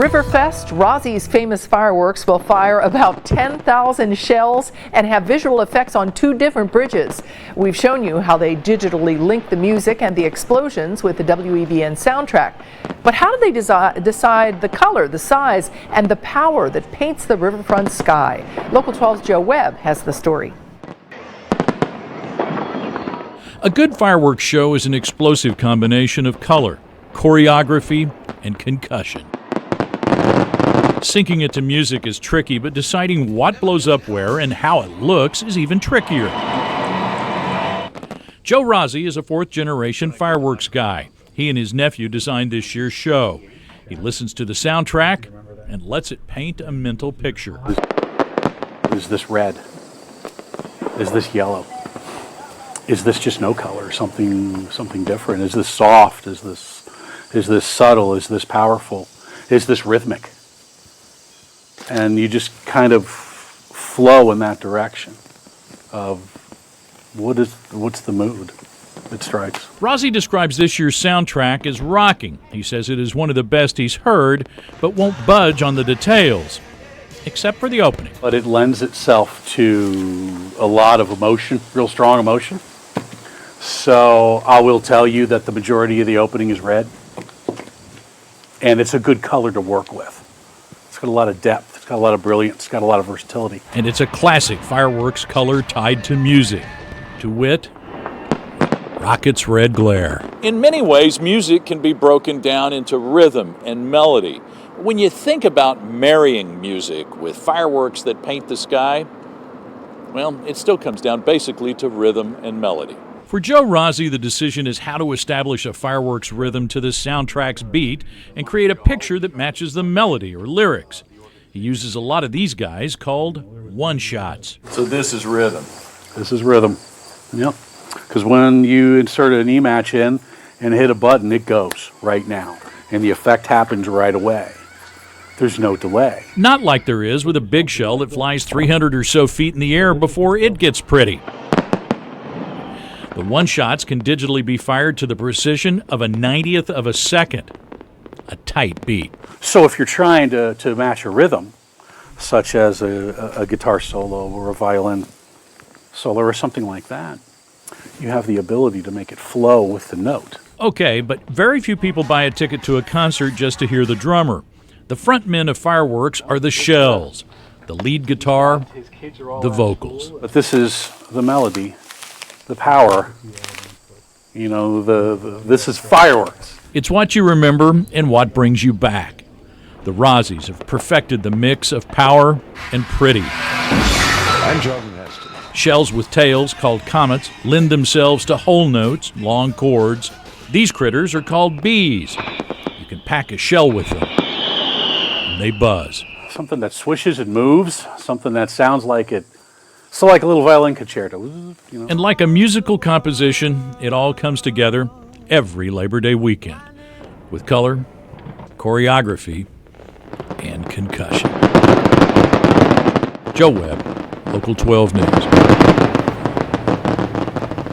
Riverfest, Rozzi's famous fireworks, will fire about 10,000 shells and have visual effects on 2 different bridges. We've shown you how they digitally link the music and the explosions with the WEBN soundtrack. But how do they decide the color, the size, and the power that paints the riverfront sky? Local 12's Joe Webb has the story. A good fireworks show is an explosive combination of color, choreography, and concussion. Syncing it to music is tricky, but deciding what blows up where and how it looks is even trickier. Joe Rozzi is a 4th-generation fireworks guy. He and his nephew designed this year's show. He listens to the soundtrack and lets it paint a mental picture. Is this red? Is this yellow? Is this just no color, something different? Is this soft? Is this subtle? Is this powerful? Is this rhythmic? And you just kind of flow in that direction of what's the mood that strikes. Rozzi describes this year's soundtrack as rocking. He says it is one of the best he's heard, but won't budge on the details, except for the opening. But it lends itself to a lot of emotion, real strong emotion. So I will tell you that the majority of the opening is red, and it's a good color to work with. It's got a lot of depth, it's got a lot of brilliance, it's got a lot of versatility. And it's a classic fireworks color tied to music. To wit, rocket's red glare. In many ways, music can be broken down into rhythm and melody. When you think about marrying music with fireworks that paint the sky, well, it still comes down basically to rhythm and melody. For Joe Rozzi, the decision is how to establish a fireworks rhythm to the soundtrack's beat and create a picture that matches the melody or lyrics. He uses a lot of these guys called one-shots. So this is rhythm. This is rhythm, yep. Because when you insert an E-match in and hit a button, it goes right now. And the effect happens right away. There's no delay. Not like there is with a big shell that flies 300 or so feet in the air before it gets pretty. The one-shots can digitally be fired to the precision of a 90th of a second, a tight beat. So if you're trying to match a rhythm, such as a guitar solo or a violin solo or something like that, you have the ability to make it flow with the note. Okay, but very few people buy a ticket to a concert just to hear the drummer. The front men of fireworks are the shells, the lead guitar, the vocals. But this is the melody, the power, you know, this is fireworks. It's what you remember and what brings you back. The Rozzis have perfected the mix of power and pretty. I'm Jordan Heston. Shells with tails, called comets, lend themselves to whole notes, long chords. These critters are called bees. You can pack a shell with them, and they buzz. Something that swishes and moves, something that sounds like it. So like a little violin concerto, you know. And like a musical composition, it all comes together every Labor Day weekend with color, choreography, and concussion. Joe Webb, Local 12 News.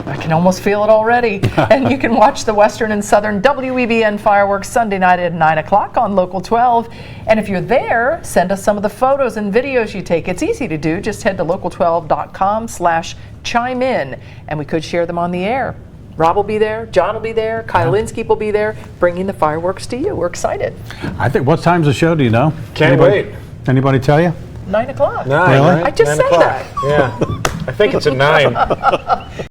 I can almost feel it already. And you can watch the Western and Southern WEBN fireworks Sunday night at 9 o'clock on Local 12. And if you're there, send us some of the photos and videos you take. It's easy to do. Just head to local12.com/chime-in, and we could share them on the air. Rob will be there, John will be there, Kyle Linsky will be there, bringing the fireworks to you. We're excited. I think, what time's the show, do you know? Can't wait. Anybody tell you? 9 o'clock. 9, Really? right? I just 9 said o'clock. that. Yeah, I think it's at 9.